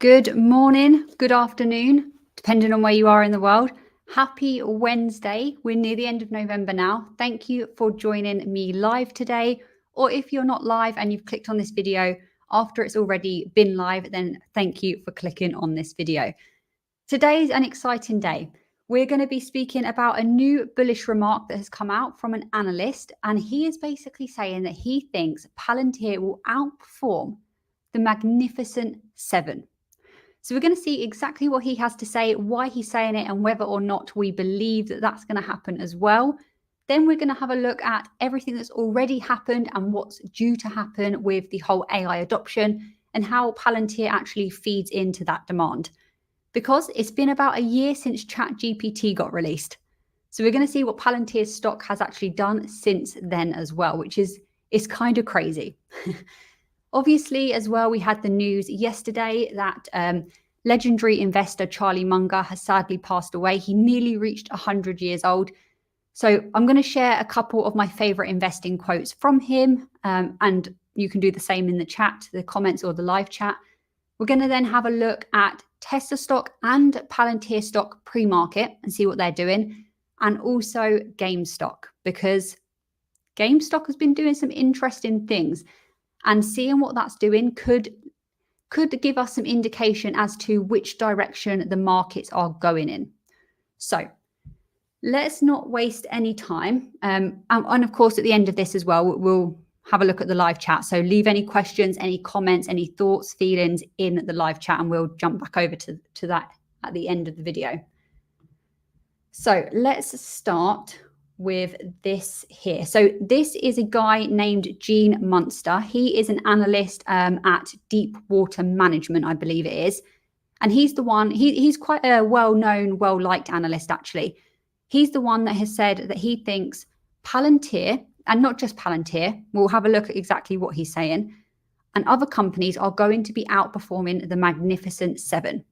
Good morning, good afternoon, depending on where you are in the world. Happy Wednesday. We're near the end of November now. Thank you for joining me live today. Or if you're not live and you've clicked on this video after it's already been live, then thank you for clicking on this video. Today's an exciting day. We're going to be speaking about a new bullish remark that has come out from an analyst, and he is basically saying that he thinks Palantir will outperform the Magnificent Seven. So we're going to see exactly what he has to say, why he's saying it, and whether or not we believe that that's going to happen as well. Then we're going to have a look at everything that's already happened and what's due to happen with the whole AI adoption and how Palantir actually feeds into that demand. Because it's been about a year since ChatGPT got released. So we're going to see what Palantir's stock has actually done since then as well, which is kind of crazy. Obviously, as well, we had the news yesterday that legendary investor Charlie Munger has sadly passed away. He nearly reached 100 years old. So I'm going to share a couple of my favorite investing quotes from him, and you can do the same in the chat, the comments or the live chat. We're going to then have a look at Tesla stock and Palantir stock pre-market and see what they're doing, and also GameStop, because GameStop has been doing some interesting things. And seeing what that's doing could give us some indication as to which direction the markets are going in. So let's not waste any time. And of course, at the end of this as well, we'll have a look at the live chat. So leave any questions, any comments, any thoughts, feelings in the live chat, and we'll jump back over to that at the end of the video. So let's start with this here. So this is a guy named Gene Munster. He is an analyst at Deepwater Management, I believe it is. And he's the one, he's quite a well-known, well-liked analyst, actually. He's the one that has said that he thinks Palantir, and not just Palantir, we'll have a look at exactly what he's saying, and other companies are going to be outperforming the Magnificent Seven.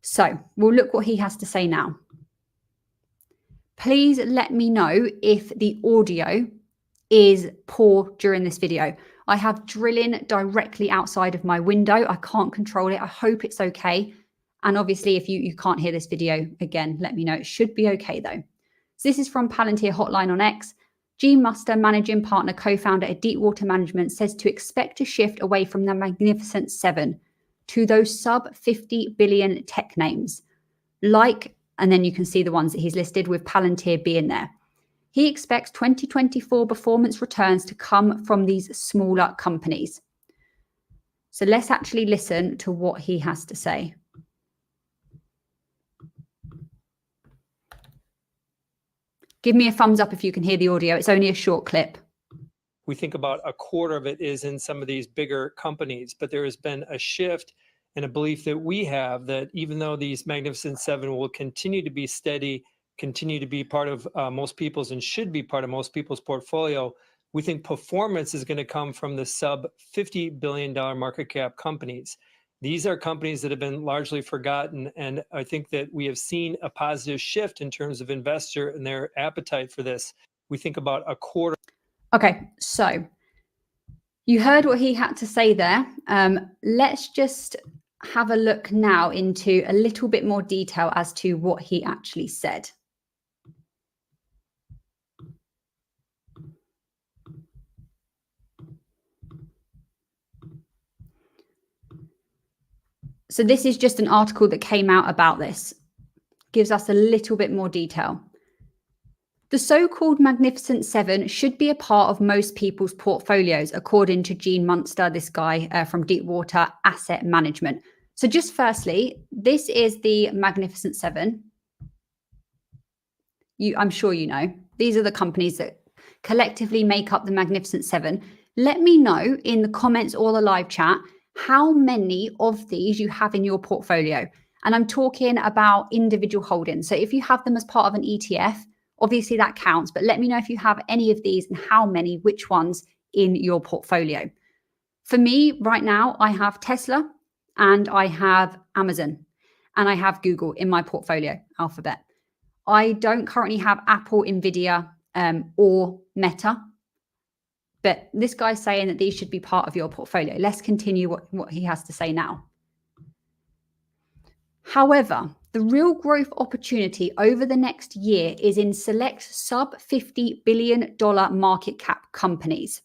So we'll look what he has to say now. Please let me know if the audio is poor during this video. I have drilling directly outside of my window. I can't control it. I hope it's okay. And obviously, if you can't hear this video, again, let me know. It should be okay, though. So this is from Palantir Hotline on X. Gene Munster, managing partner, co-founder at Deepwater Management, says to expect a shift away from the Magnificent Seven to those sub-50 billion tech names, like, and then you can see the ones that he's listed with Palantir being there. He expects 2024 performance returns to come from these smaller companies. So let's actually listen to what he has to say. Give me a thumbs up if you can hear the audio. It's only a short clip. We think about a quarter of it is in some of these bigger companies, but there has been a shift and a belief that we have that even though these Magnificent Seven will continue to be steady, continue to be part of most people's and should be part of most people's portfolio, we think performance is going to come from the sub $50 billion market cap companies. These are companies that have been largely forgotten, and I think that we have seen a positive shift in terms of investor and their appetite for this. We think about a quarter. Okay, so you heard what he had to say there. Let's just have a look now into a little bit more detail as to what he actually said. So this is just an article that came out about this. Gives us a little bit more detail. The so-called Magnificent Seven should be a part of most people's portfolios, according to Gene Munster, this guy from Deepwater Asset Management. So just firstly, this is the Magnificent Seven. I'm sure you know. These are the companies that collectively make up the Magnificent Seven. Let me know in the comments or the live chat how many of these you have in your portfolio. And I'm talking about individual holdings. So if you have them as part of an ETF, obviously that counts, but let me know if you have any of these and how many, which ones in your portfolio. For me right now, I have Tesla and I have Amazon and I have Google in my portfolio, Alphabet. I don't currently have Apple, Nvidia, or Meta, but this guy's saying that these should be part of your portfolio. Let's continue what he has to say now. However, the real growth opportunity over the next year is in select sub $50 billion market cap companies.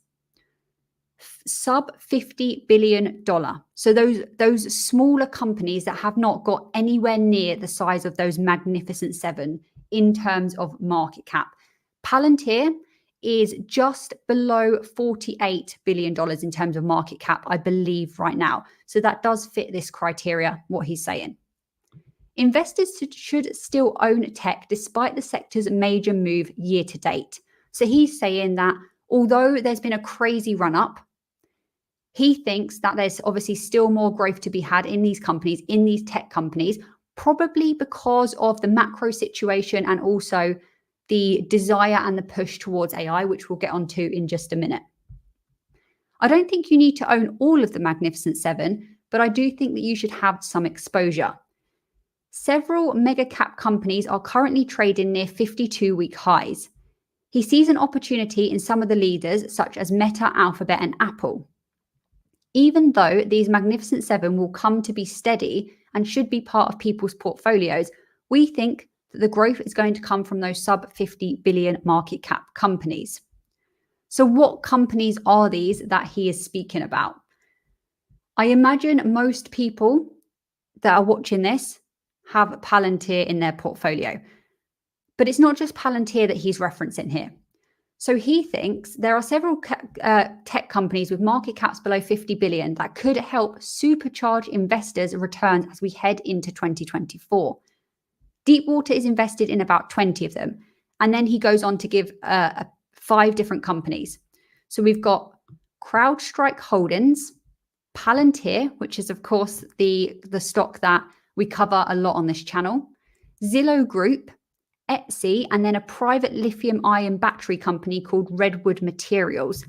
Sub $50 billion. So those smaller companies that have not got anywhere near the size of those magnificent seven in terms of market cap. Palantir is just below $48 billion in terms of market cap, I believe, right now. So that does fit this criteria, what he's saying. Investors should still own tech despite the sector's major move year to date. So he's saying that although there's been a crazy run up, he thinks that there's obviously still more growth to be had in these companies, in these tech companies, probably because of the macro situation and also the desire and the push towards AI, which we'll get onto in just a minute. I don't think you need to own all of the Magnificent Seven, but I do think that you should have some exposure. Several mega cap companies are currently trading near 52-week highs. He sees an opportunity in some of the leaders, such as Meta, Alphabet, and Apple. Even though these Magnificent Seven will come to be steady and should be part of people's portfolios, we think that the growth is going to come from those sub 50 billion market cap companies. So what companies are these that he is speaking about? I imagine most people that are watching this have Palantir in their portfolio. But it's not just Palantir that he's referencing here. So he thinks there are several tech companies with market caps below 50 billion that could help supercharge investors' returns as we head into 2024. Deepwater is invested in about 20 of them. And then he goes on to give 5 different companies. So we've got CrowdStrike Holdings, Palantir, which is, of course, the stock that we cover a lot on this channel, Zillow Group, Eich, and then a private lithium-ion battery company called Redwood Materials.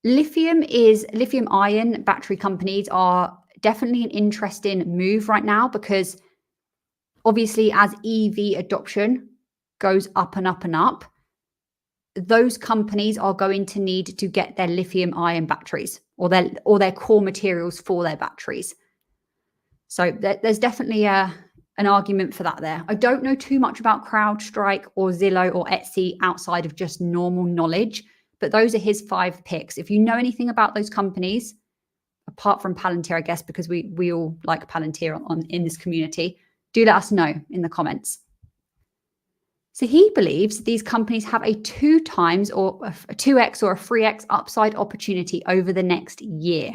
Lithium-ion battery companies are definitely an interesting move right now because obviously as EV adoption goes up and up and up, those companies are going to need to get their lithium-ion batteries or their core materials for their batteries. So there's definitely an argument for that there. I don't know too much about CrowdStrike or Zillow or Eich outside of just normal knowledge, but those are his 5 picks. If you know anything about those companies, apart from Palantir, I guess, because we all like Palantir in this community, do let us know in the comments. So he believes these companies have a 2 times or a 2x or a 3x upside opportunity over the next year.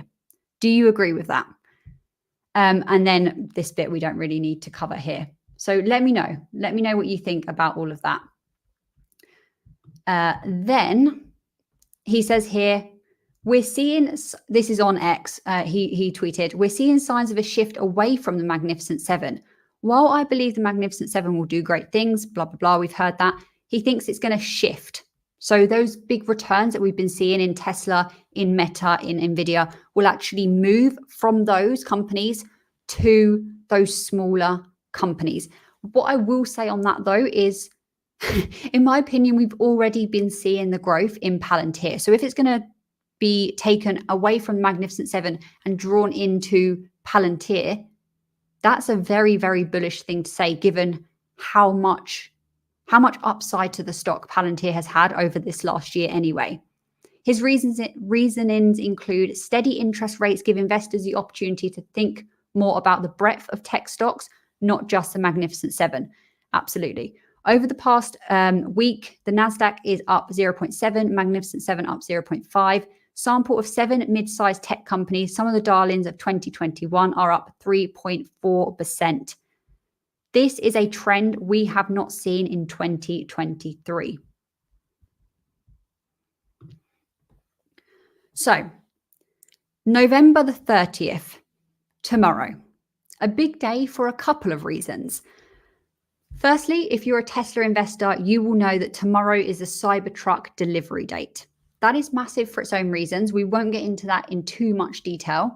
Do you agree with that? And then this bit we don't really need to cover here. So let me know. Let me know what you think about all of that. Then he says here, we're seeing, this is on X, he tweeted, we're seeing signs of a shift away from the Magnificent Seven. While I believe the Magnificent Seven will do great things, blah, blah, blah, we've heard that, he thinks it's going to shift. So those big returns that we've been seeing in Tesla, in Meta, in Nvidia will actually move from those companies to those smaller companies. What I will say on that though is, in my opinion, we've already been seeing the growth in Palantir. So if it's going to be taken away from Magnificent Seven and drawn into Palantir, that's a very, very bullish thing to say, given how much upside to the stock Palantir has had over this last year anyway. His reasonings include steady interest rates give investors the opportunity to think more about the breadth of tech stocks, not just the Magnificent Seven. Absolutely. Over the past week, the NASDAQ is up 0.7, Magnificent Seven up 0.5. Sample of 7 mid-sized tech companies, some of the darlings of 2021 are up 3.4%. This is a trend we have not seen in 2023. So, November the 30th, tomorrow. A big day for a couple of reasons. Firstly, if you're a Tesla investor, you will know that tomorrow is a Cybertruck delivery date. That is massive for its own reasons. We won't get into that in too much detail,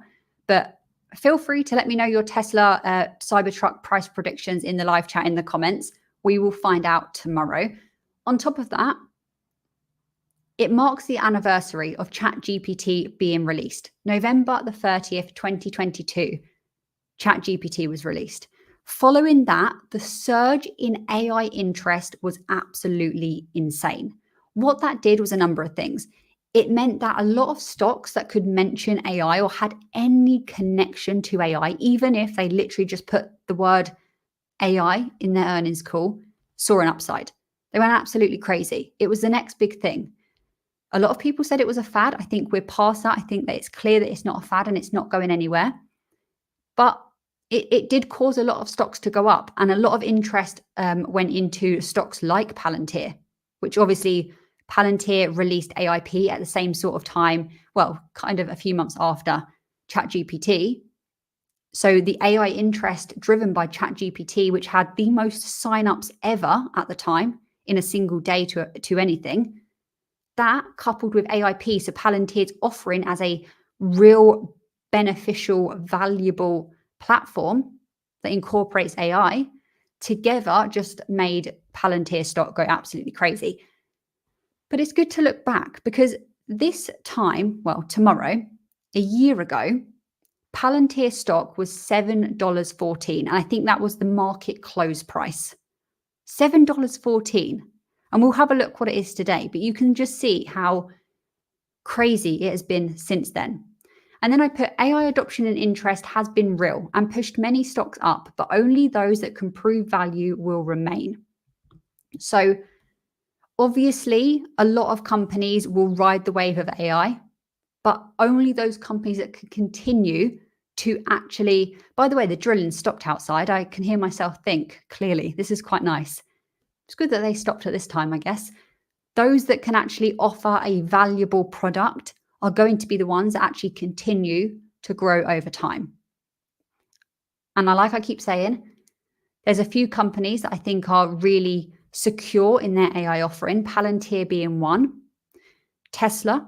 but feel free to let me know your Tesla Cybertruck price predictions in the live chat in the comments. We will find out tomorrow. On top of that, it marks the anniversary of ChatGPT being released, November the 30th, 2022. ChatGPT was released. Following that, the surge in AI interest was absolutely insane. What that did was a number of things. It meant that a lot of stocks that could mention AI or had any connection to AI, even if they literally just put the word AI in their earnings call, saw an upside. They went absolutely crazy. It was the next big thing. A lot of people said it was a fad. I think we're past that. I think that it's clear that it's not a fad and it's not going anywhere. But it did cause a lot of stocks to go up, and a lot of interest went into stocks like Palantir, which obviously Palantir released AIP at the same sort of time, well, kind of a few months after ChatGPT. So the AI interest driven by ChatGPT, which had the most signups ever at the time in a single day to anything, that coupled with AIP, so Palantir's offering as a real beneficial, valuable platform that incorporates AI, together just made Palantir stock go absolutely crazy. But it's good to look back because this time, well, tomorrow, a year ago, Palantir stock was $7.14. And I think that was the market close price. $7.14. And we'll have a look what it is today. But you can just see how crazy it has been since then. And then I put AI adoption and interest has been real and pushed many stocks up, but only those that can prove value will remain. So obviously, a lot of companies will ride the wave of AI, but only those companies that can continue to actually, by the way, the drilling stopped outside. I can hear myself think clearly. This is quite nice. It's good that they stopped at this time, I guess. Those that can actually offer a valuable product are going to be the ones that actually continue to grow over time. And like I keep saying, there's a few companies that I think are really secure in their AI offering, Palantir being one, Tesla,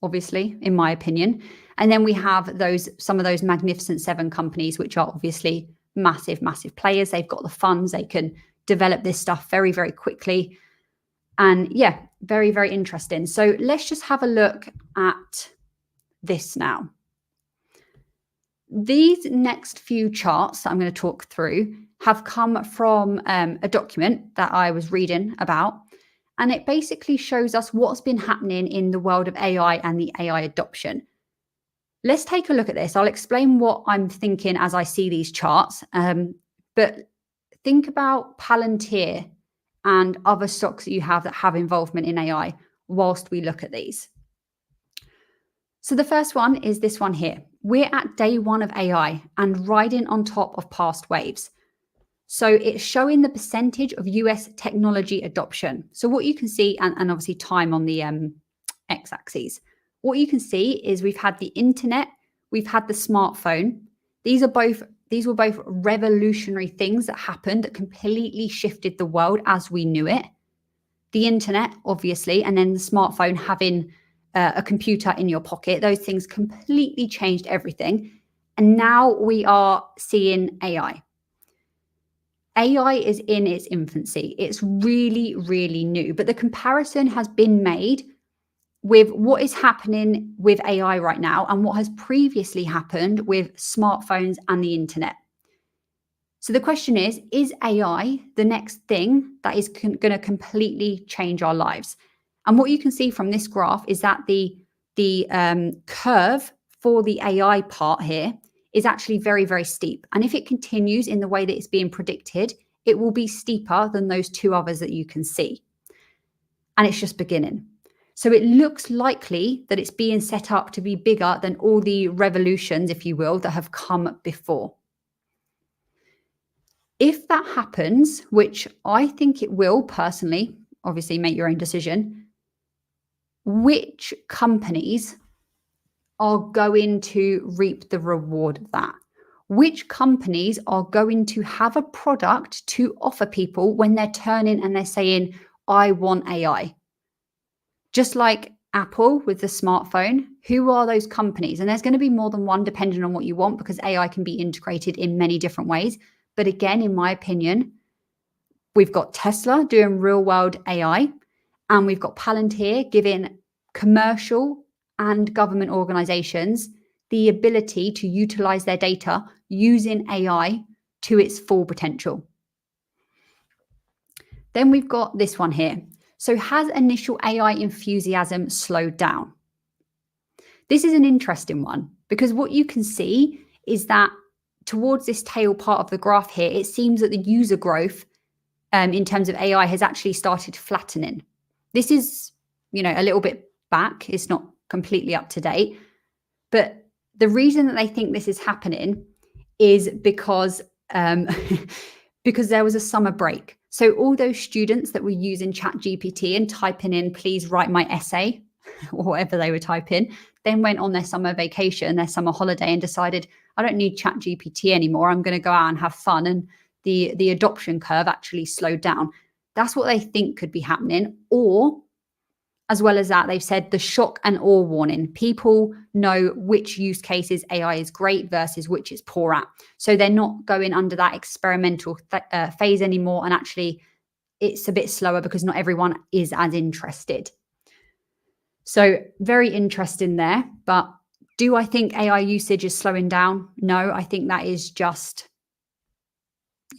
obviously, in my opinion. And then we have some of those magnificent seven companies, which are obviously massive, massive players. They've got the funds, they can develop this stuff very, very quickly. And yeah, very, very interesting. So let's just have a look at this now. These next few charts that I'm going to talk through have come from a document that I was reading about. And it basically shows us what's been happening in the world of AI and the AI adoption. Let's take a look at this. I'll explain what I'm thinking as I see these charts. But think about Palantir and other stocks that you have that have involvement in AI whilst we look at these. So the first one is this one here. We're at day one of AI and riding on top of past waves. So it's showing the percentage of US technology adoption. So what you can see, and obviously time on the x-axis, what you can see is we've had the internet, we've had the smartphone. These were both revolutionary things that happened that completely shifted the world as we knew it. The internet, obviously, and then the smartphone, having a computer in your pocket, those things completely changed everything. And now we are seeing AI. AI is in its infancy. It's really, really new. But the comparison has been made with what is happening with AI right now and what has previously happened with smartphones and the internet. So the question is AI the next thing that is going to completely change our lives? And what you can see from this graph is that the curve for the AI part here is actually very, very steep. And if it continues in the way that it's being predicted, it will be steeper than those two others that you can see. And it's just beginning. So it looks likely that it's being set up to be bigger than all the revolutions, if you will, that have come before. If that happens, which I think it will personally, obviously make your own decision, which companies are going to reap the reward of that? Which companies are going to have a product to offer people when they're turning and they're saying, I want AI? Just like Apple with the smartphone, who are those companies? And there's going to be more than one depending on what you want, because AI can be integrated in many different ways. But again, in my opinion, we've got Tesla doing real world AI, and we've got Palantir giving commercial and government organizations the ability to utilize their data using AI to its full potential. Then we've got this one here. So has initial AI enthusiasm slowed down? This is an interesting one because what you can see is that towards this tail part of the graph here, it seems that the user growth in terms of AI has actually started flattening. This is, a little bit back. It's not completely up to date. But the reason that they think this is happening is because because there was a summer break. So all those students that were using ChatGPT and typing in, please write my essay, or whatever they were typing, then went on their summer vacation, their summer holiday, and decided, I don't need ChatGPT anymore. I'm going to go out and have fun. And the adoption curve actually slowed down. That's what they think could be happening. Or, as well as that, they've said the shock and awe warning. People know which use cases AI is great versus which it's poor at. So they're not going under that experimental phase anymore. And actually, it's a bit slower because not everyone is as interested. So very interesting there. But do I think AI usage is slowing down? No, I think that is just,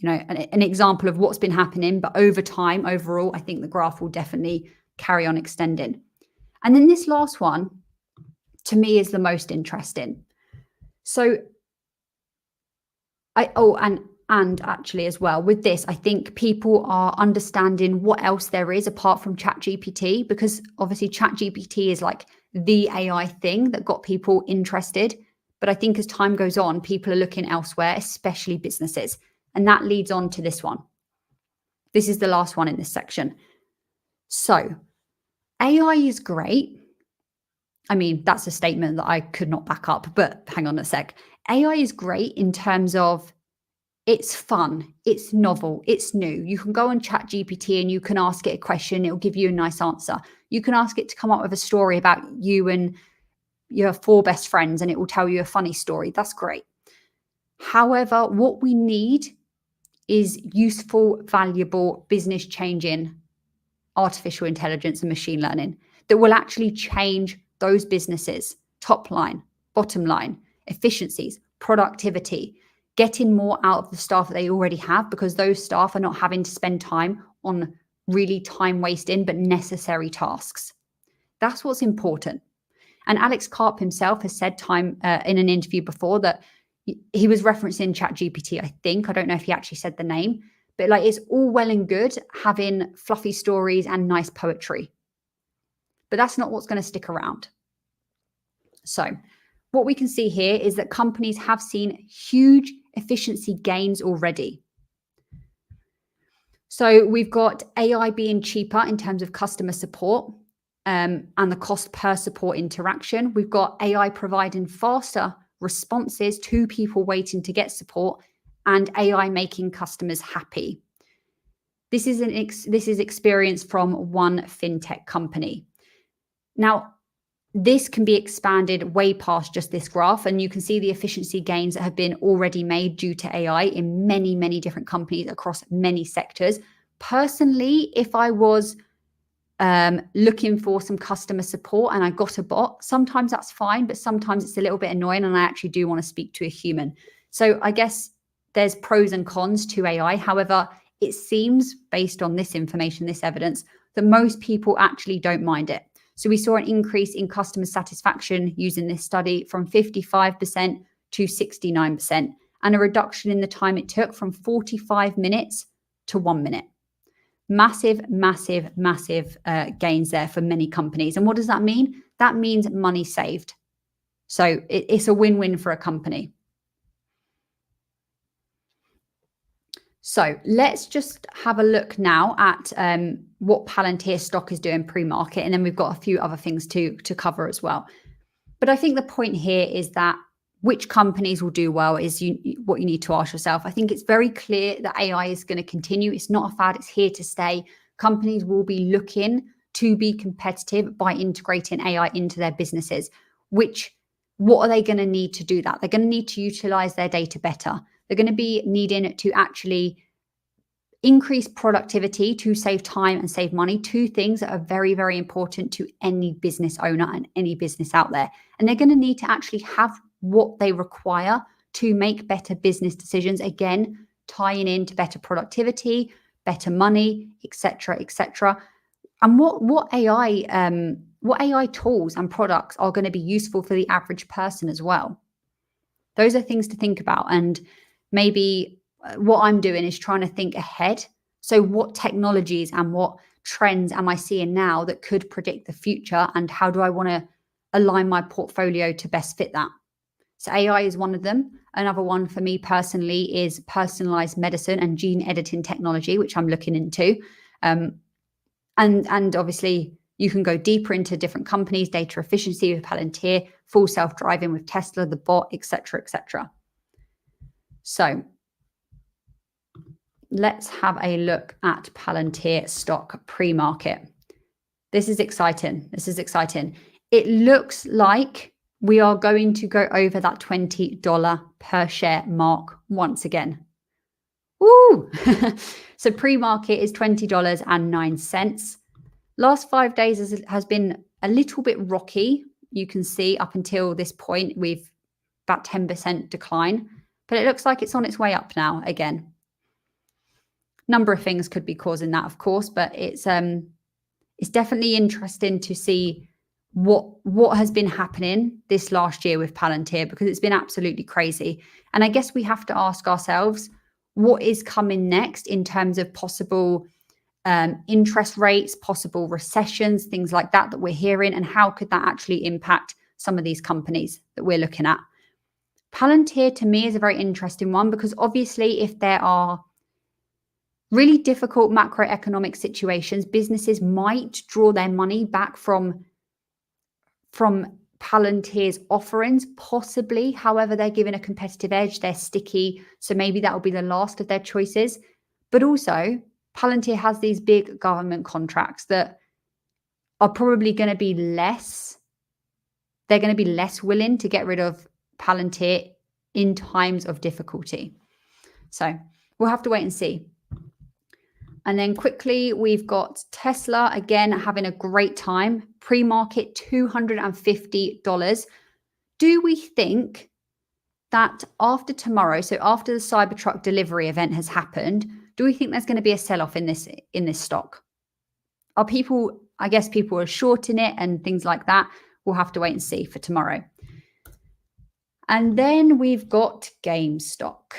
an example of what's been happening. But over time, overall, I think the graph will definitely carry on extending. And then this last one, to me, is the most interesting. So and actually as well with this, I think people are understanding what else there is apart from ChatGPT, because obviously ChatGPT is like the AI thing that got people interested. But I think as time goes on, people are looking elsewhere, especially businesses. And that leads on to this one. This is the last one in this section. So AI is great. I mean, that's a statement that I could not back up, but hang on a sec. AI is great in terms of it's fun, it's novel, it's new. You can go on ChatGPT and you can ask it a question, it'll give you a nice answer. You can ask it to come up with a story about you and your 4 best friends and it will tell you a funny story. That's great. However, what we need is useful, valuable, business-changing artificial intelligence and machine learning that will actually change those businesses, top line, bottom line, efficiencies, productivity, getting more out of the staff that they already have, because those staff are not having to spend time on really time wasting but necessary tasks. That's what's important. And Alex Karp himself has said in an interview before that he was referencing ChatGPT, I think. I don't know if he actually said the name, but like it's all well and good having fluffy stories and nice poetry. But that's not what's going to stick around. So what we can see here is that companies have seen huge efficiency gains already. So we've got AI being cheaper in terms of customer support and the cost per support interaction. We've got AI providing faster responses to people waiting to get support, and AI making customers happy. This is experience from one fintech company. Now, this can be expanded way past just this graph, and you can see the efficiency gains that have been already made due to AI in many, many different companies across many sectors. Personally, if I was looking for some customer support and I got a bot, sometimes that's fine, but sometimes it's a little bit annoying and I actually do want to speak to a human. So I guess there's pros and cons to AI. However, it seems, based on this information, this evidence, that most people actually don't mind it. So we saw an increase in customer satisfaction using this study from 55% to 69%, and a reduction in the time it took from 45 minutes to 1 minute. Massive, massive, massive gains there for many companies. And what does that mean? That means money saved. So it's a win-win for a company. So let's just have a look now at what Palantir stock is doing pre-market, and then we've got a few other things to cover as well. But I think the point here is that which companies will do well is what you need to ask yourself. I think it's very clear that AI is going to continue. It's not a fad, it's here to stay. Companies will be looking to be competitive by integrating AI into their businesses. What are they going to need to do that? They're going to need to utilize their data better. They're going to be needing to actually increase productivity to save time and save money. 2 things that are very, very important to any business owner and any business out there. And they're going to need to actually have what they require to make better business decisions, again, tying into better productivity, better money, etc., etc. And what AI tools and products are going to be useful for the average person as well. Those are things to think about. And maybe what I'm doing is trying to think ahead. So what technologies and what trends am I seeing now that could predict the future, and how do I want to align my portfolio to best fit that? So AI is one of them. Another one for me personally is personalized medicine and gene editing technology, which I'm looking into. And obviously you can go deeper into different companies, data efficiency with Palantir, full self-driving with Tesla, the bot, etc., etc. So let's have a look at Palantir stock pre-market. This is exciting. This is exciting. It looks like we are going to go over that $20 per share mark once again. Woo! So pre-market is $20.09. Last 5 days has been a little bit rocky. You can see up until this point, we've about 10% decline, but it looks like it's on its way up now again. Number of things could be causing that, of course, but it's definitely interesting to see what has been happening this last year with Palantir, because it's been absolutely crazy. And I guess we have to ask ourselves, what is coming next in terms of possible interest rates, possible recessions, things like that we're hearing, and how could that actually impact some of these companies that we're looking at? Palantir to me is a very interesting one, because obviously if there are really difficult macroeconomic situations, businesses might draw their money back from Palantir's offerings, possibly. However, they're given a competitive edge, they're sticky, so maybe that will be the last of their choices. But also, Palantir has these big government contracts that are probably going to be less, they're going to be less willing to get rid of Palantir in times of difficulty. So we'll have to wait and see. And then quickly, we've got Tesla, again, having a great time. Pre-market, $250. Do we think that after tomorrow, so after the Cybertruck delivery event has happened, do we think there's going to be a sell-off in this stock? Are people, I guess people are shorting it and things like that. We'll have to wait and see for tomorrow. And then we've got GameStop,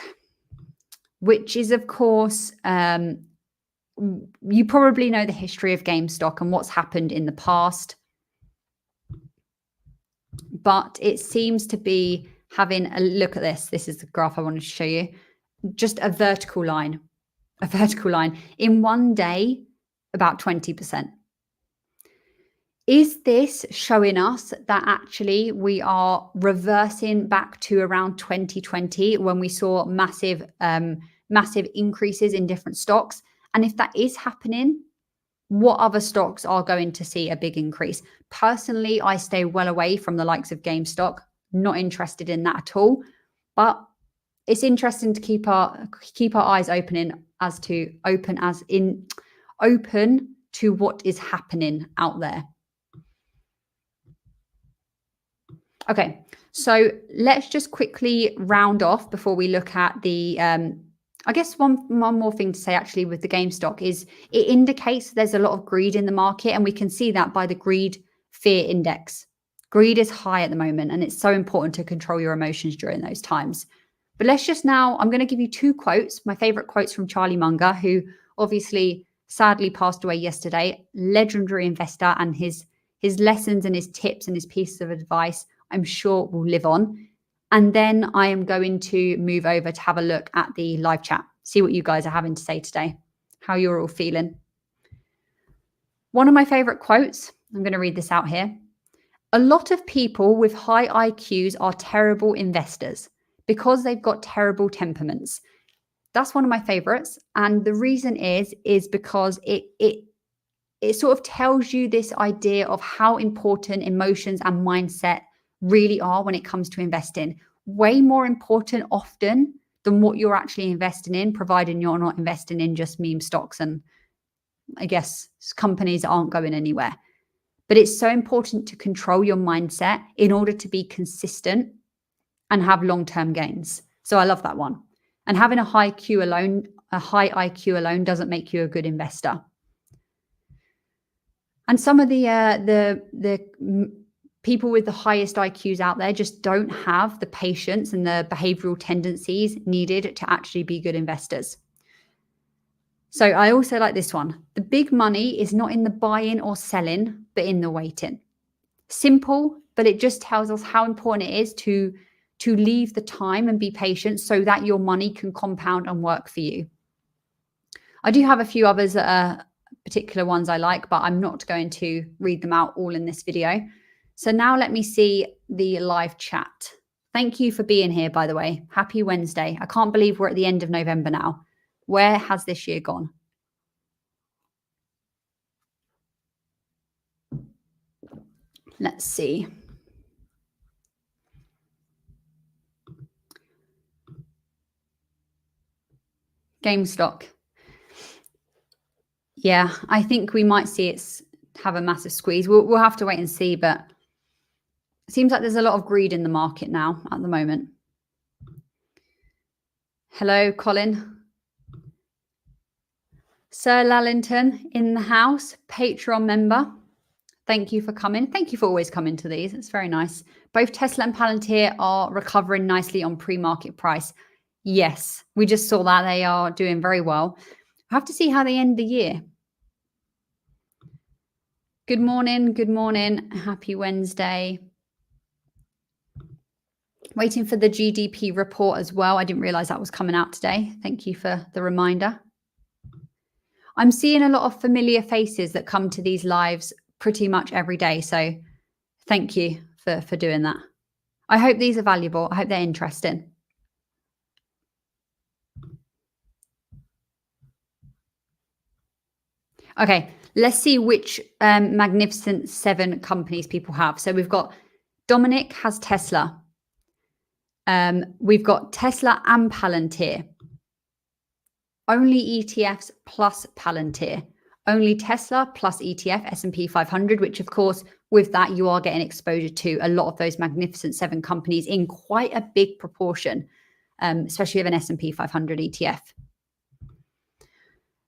which is, of course, you probably know the history of GameStop and what's happened in the past. But it seems to be having a look at this. This is the graph I wanted to show you. Just a vertical line. A vertical line. In one day, about 20%. Is this showing us that actually we are reversing back to around 2020 when we saw massive increases in different stocks? And if that is happening, what other stocks are going to see a big increase? Personally, I stay well away from the likes of GameStop. Not interested in that at all. But it's interesting to keep our eyes open to what is happening out there. Okay, so let's just quickly round off before we look at the I guess one more thing to say actually with the GameStop is it indicates there's a lot of greed in the market, and we can see that by the greed fear index. Greed is high at the moment, and it's so important to control your emotions during those times. But let's just now, I'm going to give you two quotes, my favorite quotes from Charlie Munger, who obviously sadly passed away yesterday, legendary investor, and his lessons and his tips and his pieces of advice, I'm sure will live on. And then I am going to move over to have a look at the live chat, see what you guys are having to say today, how you're all feeling. One of my favorite quotes, I'm going to read this out here. A lot of people with high IQs are terrible investors because they've got terrible temperaments. That's one of my favorites. And the reason is because it sort of tells you this idea of how important emotions and mindset really are when it comes to investing. Way more important often than what you're actually investing in, providing you're not investing in just meme stocks and I guess companies that aren't going anywhere. But it's so important to control your mindset in order to be consistent and have long-term gains. So I love that one. And having a high high IQ alone doesn't make you a good investor. And some of the people with the highest IQs out there just don't have the patience and the behavioral tendencies needed to actually be good investors. So I also like this one. The big money is not in the buying or selling, but in the waiting. Simple, but it just tells us how important it is to leave the time and be patient so that your money can compound and work for you. I do have a few others that are particular ones I like, but I'm not going to read them out all in this video. So now let me see the live chat. Thank you for being here, by the way. Happy Wednesday. I can't believe we're at the end of November now. Where has this year gone? Let's see. GameStop. Yeah, I think we might see it have a massive squeeze. We'll have to wait and see, but it seems like there's a lot of greed in the market now at the moment. Hello, Colin. Sir Lallington in the house, Patreon member. Thank you for coming. Thank you for always coming to these. It's very nice. Both Tesla and Palantir are recovering nicely on pre-market price. Yes, we just saw that. They are doing very well. I have to see how they end the year. Good morning. Good morning. Happy Wednesday. Waiting for the GDP report as well. I didn't realize that was coming out today. Thank you for the reminder. I'm seeing a lot of familiar faces that come to these lives pretty much every day. So thank you for doing that. I hope these are valuable. I hope they're interesting. Okay, let's see which Magnificent Seven companies people have. So we've got Dominic has Tesla. We've got Tesla and Palantir. Only ETFs plus Palantir. Only Tesla plus ETF, S&P 500, which of course, with that, you are getting exposure to a lot of those Magnificent Seven companies in quite a big proportion, especially of an S&P 500 ETF.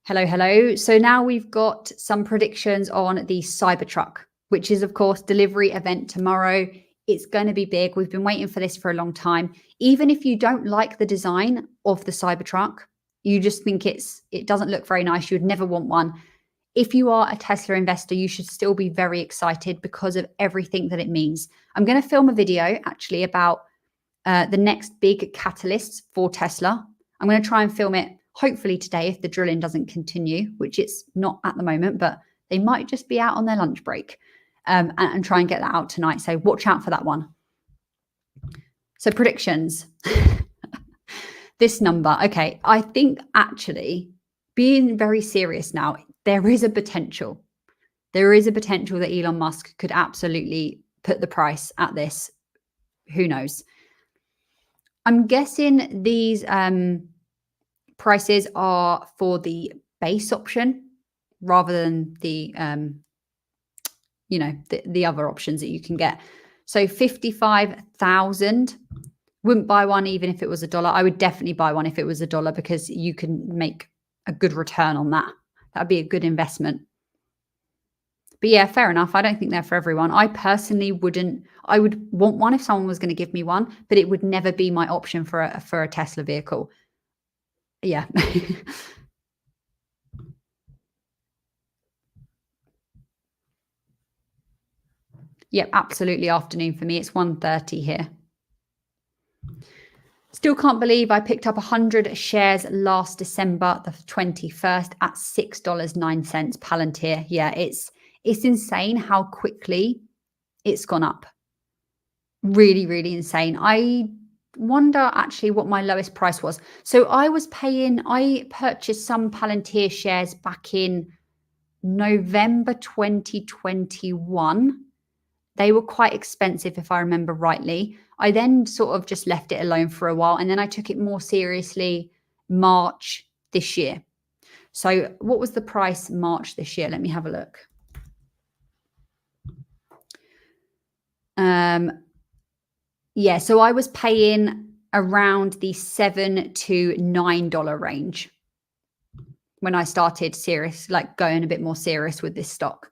Hello, hello. So now we've got some predictions on the Cybertruck, which is, of course, delivery event tomorrow. It's going to be big. We've been waiting for this for a long time. Even if you don't like the design of the Cybertruck, you just think it doesn't look very nice, you would never want one. If you are a Tesla investor, you should still be very excited because of everything that it means. I'm going to film a video actually about the next big catalysts for Tesla. I'm going to try and film it hopefully today if the drilling doesn't continue, which it's not at the moment, but they might just be out on their lunch break and try and get that out tonight. So watch out for that one. So predictions. This number. Okay, I think actually being very serious now, there is a potential. There is a potential that Elon Musk could absolutely put the price at this. Who knows? I'm guessing these prices are for the base option rather than the the other options that you can get. So 55,000. Wouldn't buy one even if it was $1. I would definitely buy one if it was $1 because you can make a good return on that. That'd be a good investment. But yeah, fair enough. I don't think they're for everyone. I personally wouldn't. I would want one if someone was going to give me one, but it would never be my option for a Tesla vehicle. Yeah. Yep, absolutely afternoon for me. It's 1:30 here. Still can't believe I picked up 100 shares last December the 21st at $6.09 Palantir. Yeah, it's insane how quickly it's gone up. Really, really insane. I wonder actually what my lowest price was. So I purchased some Palantir shares back in November 2021. They were quite expensive, if I remember rightly. I then sort of just left it alone for a while. And then I took it more seriously March this year. So what was the price March this year? Let me have a look. Yeah, so I was paying around the $7 to $9 range when I started serious, like going a bit more serious with this stock.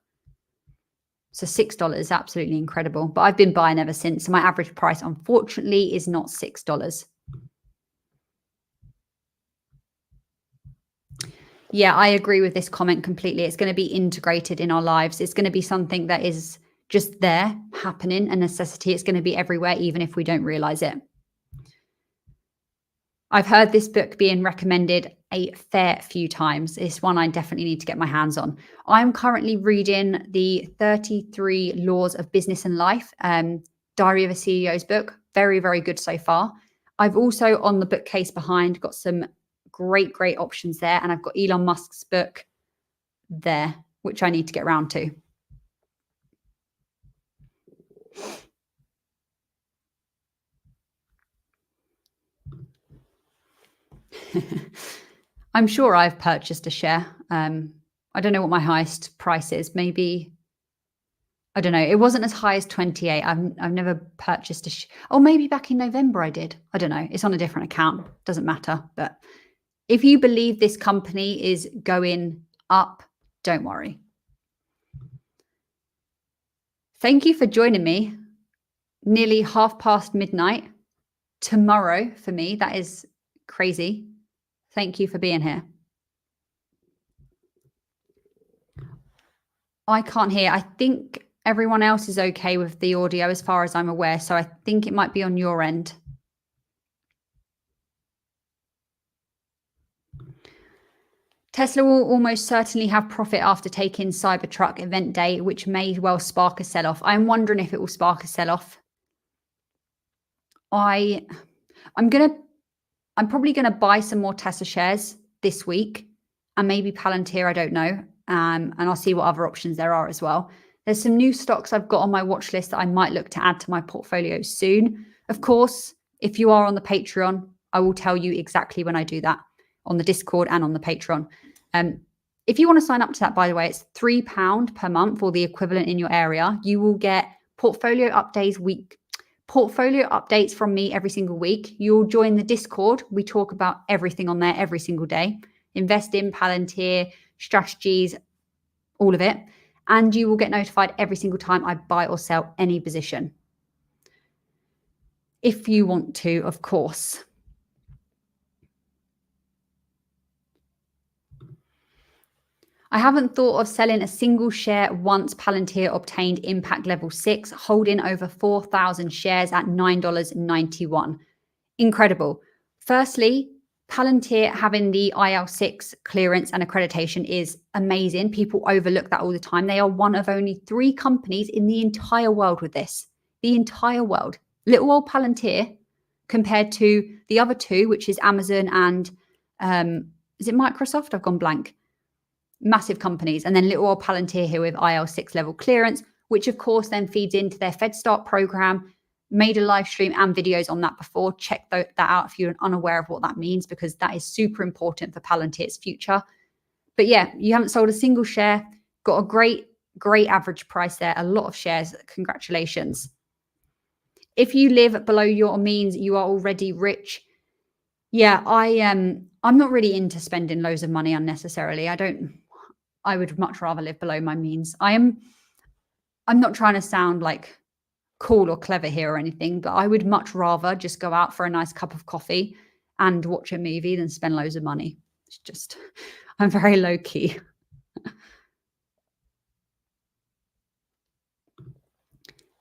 So $6 is absolutely incredible, but I've been buying ever since. So my average price, unfortunately, is not $6. Yeah, I agree with this comment completely. It's going to be integrated in our lives. It's going to be something that is just there, happening, a necessity. It's going to be everywhere, even if we don't realize it. I've heard this book being recommended a fair few times. It's one I definitely need to get my hands on. I'm currently reading the 33 Laws of Business and Life, Diary of a CEO's book. Very, very good so far. I've also, on the bookcase behind, got some great options there. And I've got Elon Musk's book there, which I need to get around to. I'm sure I've purchased a share. I don't know what my highest price is. Maybe, I don't know. It wasn't as high as 28. I've never purchased a oh, maybe back in November I did. I don't know. It's on a different account. Doesn't matter. But if you believe this company is going up, don't worry. Thank you for joining me. Nearly midnight. Tomorrow for me, that is crazy. Thank you for being here. I can't hear. I think everyone else is okay with the audio as far as I'm aware. So I think it might be on your end. Tesla will almost certainly have profit after taking Cybertruck event day, which may well spark a sell-off. I'm wondering if it will spark a sell-off. I'm probably going to buy some more Tesla shares this week and maybe Palantir, I don't know. And I'll see what other options there are as well. There's some new stocks I've got on my watch list that I might look to add to my portfolio soon. Of course, if you are on the Patreon, I will tell you exactly when I do that on the Discord and on the Patreon. If you want to sign up to that, by the way, it's £3 per month or the equivalent in your area. You will get portfolio updates from me every single week. You'll join the Discord. We talk about everything on there every single day. Invest in Palantir, strategies, all of it. And you will get notified every single time I buy or sell any position. If you want to, of course. I haven't thought of selling a single share once Palantir obtained impact level 6, holding over 4,000 shares at $9.91. Incredible. Firstly, Palantir having the IL6 clearance and accreditation is amazing. People overlook that all the time. They are one of only 3 companies in the entire world with this. The entire world. Little old Palantir compared to the other 2, which is Amazon and is it Microsoft? I've gone blank. Massive companies. And then little old Palantir here with IL6 level clearance, which of course then feeds into their Fed Start program. Made a live stream and videos on that before. Check that out if you're unaware of what that means, because that is super important for Palantir's future. But yeah, you haven't sold a single share. Got a great average price there. A lot of shares. Congratulations. If you live below your means, you are already rich. Yeah, I'm not really into spending loads of money unnecessarily. I would much rather live below my means. I'm not trying to sound like cool or clever here or anything, but I would much rather just go out for a nice cup of coffee and watch a movie than spend loads of money. It's just, I'm very low key.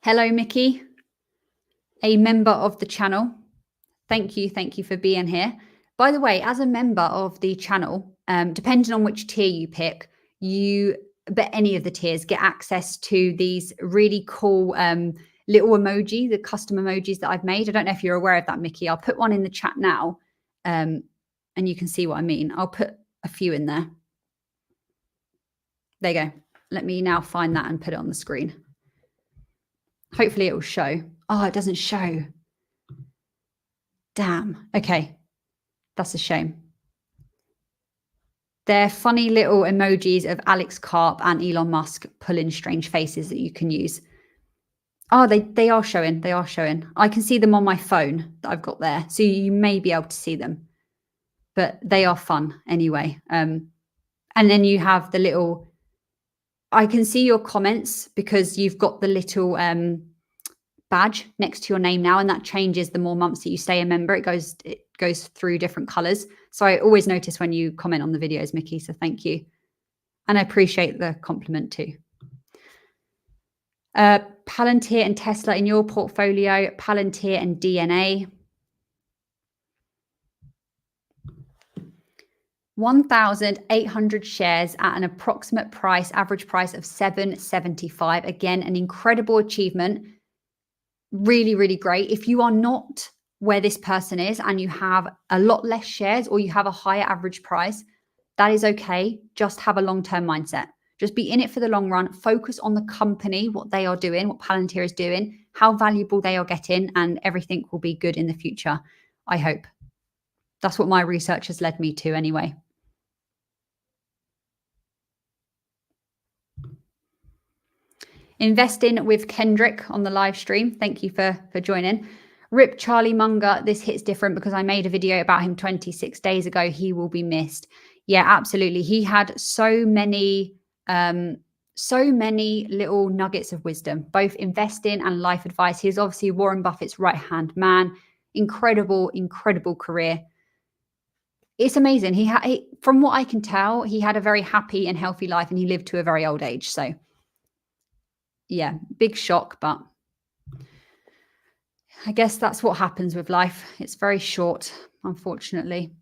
Hello, Mickey, a member of the channel. Thank you for being here. By the way, as a member of the channel, depending on which tier you pick, but any of the tiers get access to these really cool little emoji, the custom emojis that I've made. I don't know if you're aware of that, Mickey. I'll put one in the chat now and you can see what I mean. I'll put a few in there. There you go. Let me now find that and put it on the screen. Hopefully it will show. Oh, it doesn't show. Damn. Okay. That's a shame. They're funny little emojis of Alex Karp and Elon Musk pulling strange faces that you can use. Oh, they are showing. They are showing. I can see them on my phone that I've got there. So you may be able to see them. But they are fun anyway. And then you have the little, I can see your comments because you've got the little badge next to your name now, and that changes the more months that you stay a member. It goes through different colors. So I always notice when you comment on the videos, Mickey. So thank you. And I appreciate the compliment too. Palantir and Tesla in your portfolio, Palantir and DNA. 1,800 shares at an approximate average price of $7.75. Again, an incredible achievement. Really, really great. If you are not where this person is and you have a lot less shares or you have a higher average price, that is okay. Just have a long-term mindset. Just be in it for the long run. Focus on the company, what they are doing, what Palantir is doing, how valuable they are getting, and everything will be good in the future, I hope. That's what my research has led me to anyway. Investing with Kendrick on the live stream. Thank you for joining. Rip Charlie Munger. This hits different because I made a video about him 26 days ago. He will be missed. Yeah, absolutely. He had so many little nuggets of wisdom, both investing and life advice. He's obviously Warren Buffett's right-hand man. Incredible, incredible career. It's amazing. From what I can tell, he had a very happy and healthy life and he lived to a very old age. So yeah, big shock, but I guess that's what happens with life. It's very short, unfortunately.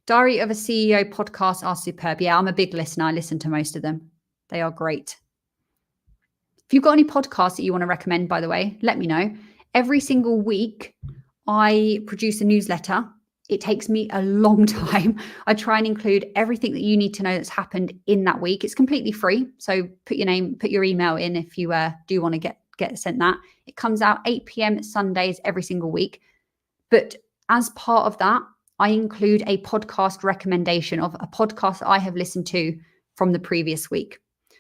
Diary of a CEO podcasts are superb. Yeah, I'm a big listener. I listen to most of them. They are great. If you've got any podcasts that you want to recommend, by the way, let me know. Every single week, I produce a newsletter. It takes me a long time. I try and include everything that you need to know that's happened in that week. It's completely free. So put your email in if you do want to get sent that. It comes out 8 p.m. Sundays every single week. But as part of that, I include a podcast recommendation of a podcast that I have listened to from the previous week.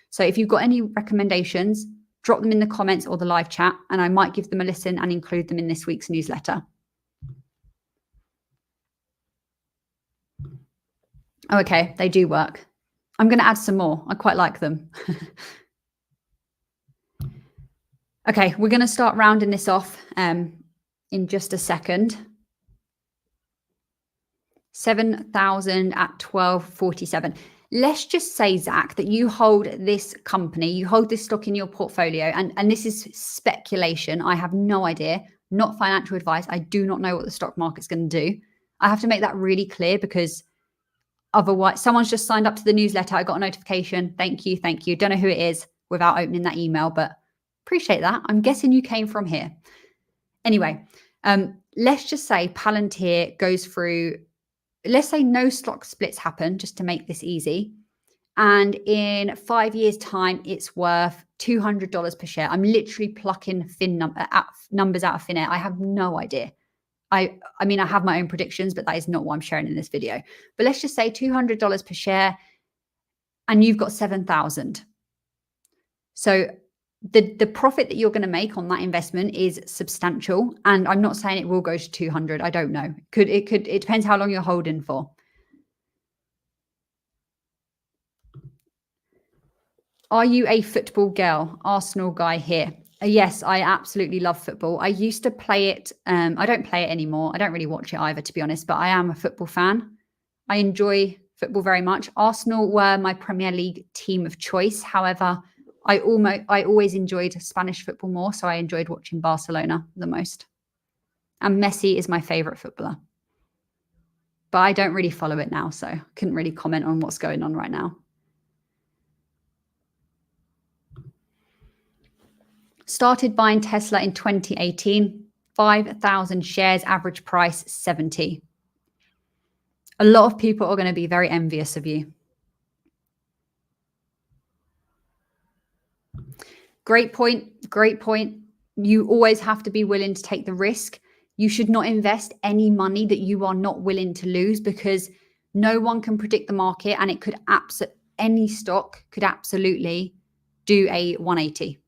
So if you've got any recommendations, drop them in the comments or the live chat, and I might give them a listen and include them in this week's newsletter. Oh, okay, they do work. I'm going to add some more. I quite like them. Okay, we're going to start rounding this off in just a second. 7,000 at 12.47. Let's just say, Zach, that you hold this company, you hold this stock in your portfolio, and this is speculation. I have no idea, not financial advice. I do not know what the stock market's going to do. I have to make that really clear because otherwise, someone's just signed up to the newsletter. I got a notification. Thank you. Thank you. Don't know who it is without opening that email, but appreciate that. I'm guessing you came from here. Anyway, let's just say Palantir goes through, let's say no stock splits happen, just to make this easy. And in 5 years' time, it's worth $200 per share. I'm literally plucking numbers out of thin air. I have no idea. I mean, I have my own predictions, but that is not what I'm sharing in this video. But let's just say $200 per share, and you've got 7,000. So the profit that you're going to make on that investment is substantial. And I'm not saying it will go to 200. I don't know. It depends how long you're holding for. Are you a football girl? Arsenal guy here. Yes, I absolutely love football. I used to play it. I don't play it anymore. I don't really watch it either, to be honest, but I am a football fan. I enjoy football very much. Arsenal were my Premier League team of choice. However, I always enjoyed Spanish football more, so I enjoyed watching Barcelona the most. And Messi is my favorite footballer. But I don't really follow it now, so I couldn't really comment on what's going on right now. Started buying Tesla in 2018, 5,000 shares, average price 70. A lot of people are going to be very envious of you. Great point. Great point. You always have to be willing to take the risk. You should not invest any money that you are not willing to lose, because no one can predict the market, and it could any stock could absolutely do a 180.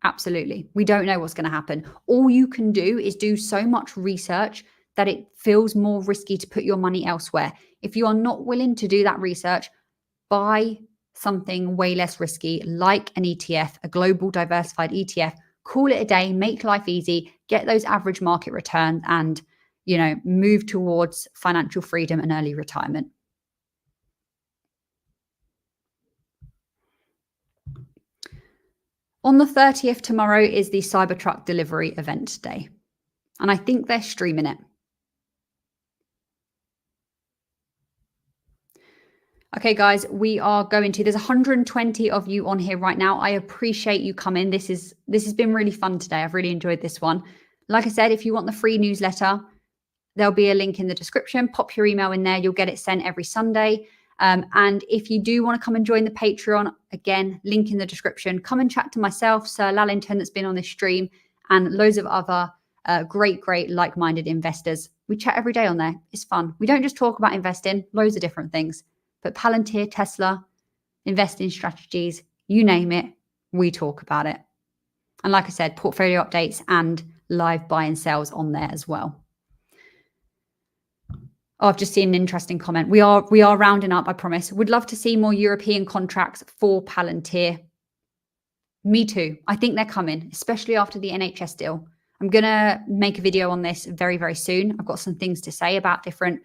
Absolutely. We don't know what's going to happen. All you can do is do so much research that it feels more risky to put your money elsewhere. If you are not willing to do that research, buy something way less risky, like an ETF, a global diversified ETF. Call it a day, make life easy, get those average market returns, and move towards financial freedom and early retirement. On the 30th, tomorrow, is the Cybertruck delivery event day. And I think they're streaming it. Okay, guys, we are going to, there's 120 of you on here right now. I appreciate you coming. This has been really fun today. I've really enjoyed this one. Like I said, if you want the free newsletter, there'll be a link in the description. Pop your email in there. You'll get it sent every Sunday. And if you do want to come and join the Patreon, again, link in the description. Come and chat to myself, Sir Lalington, that's been on this stream, and loads of other great like-minded investors. We chat every day on there. It's fun. We don't just talk about investing, loads of different things. But Palantir, Tesla, investing strategies, you name it, we talk about it. And like I said, portfolio updates and live buy and sells on there as well. Oh, I've just seen an interesting comment. We are rounding up, I promise. Would love to see more European contracts for Palantir. Me too. I think they're coming, especially after the NHS deal. I'm going to make a video on this very, very soon. I've got some things to say about different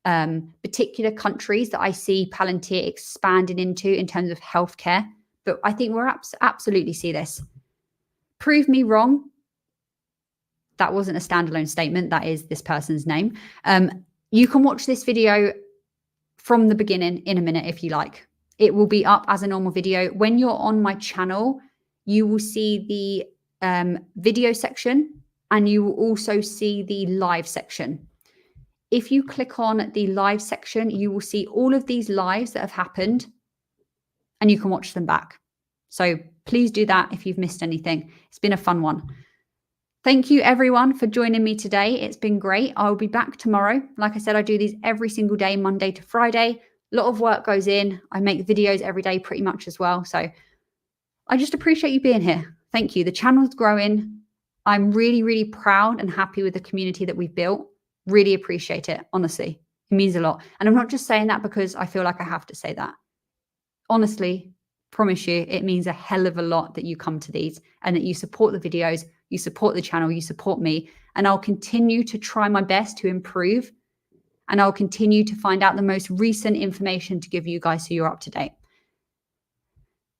particular countries that I see Palantir expanding into in terms of healthcare. But I think we'll absolutely see this. Prove me wrong. That wasn't a standalone statement. That is this person's name. You can watch this video from the beginning in a minute if you like. It will be up as a normal video. When you're on my channel, you will see the video section and you will also see the live section. If you click on the live section, you will see all of these lives that have happened and you can watch them back. So please do that if you've missed anything. It's been a fun one. Thank you, everyone, for joining me today. It's been great. I'll be back tomorrow. Like I said, I do these every single day, Monday to Friday. A lot of work goes in. I make videos every day pretty much as well. So I just appreciate you being here. Thank you. The channel's growing. I'm really, really proud and happy with the community that we've built. Really appreciate it. Honestly, it means a lot. And I'm not just saying that because I feel like I have to say that. Honestly, promise you, it means a hell of a lot that you come to these and that you support the videos, you support the channel, you support me, and I'll continue to try my best to improve, and I'll continue to find out the most recent information to give you guys so you're up to date.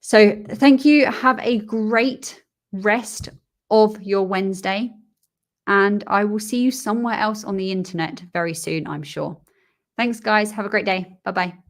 So thank you. Have a great rest of your Wednesday, and I will see you somewhere else on the internet very soon, I'm sure. Thanks, guys. Have a great day. Bye-bye.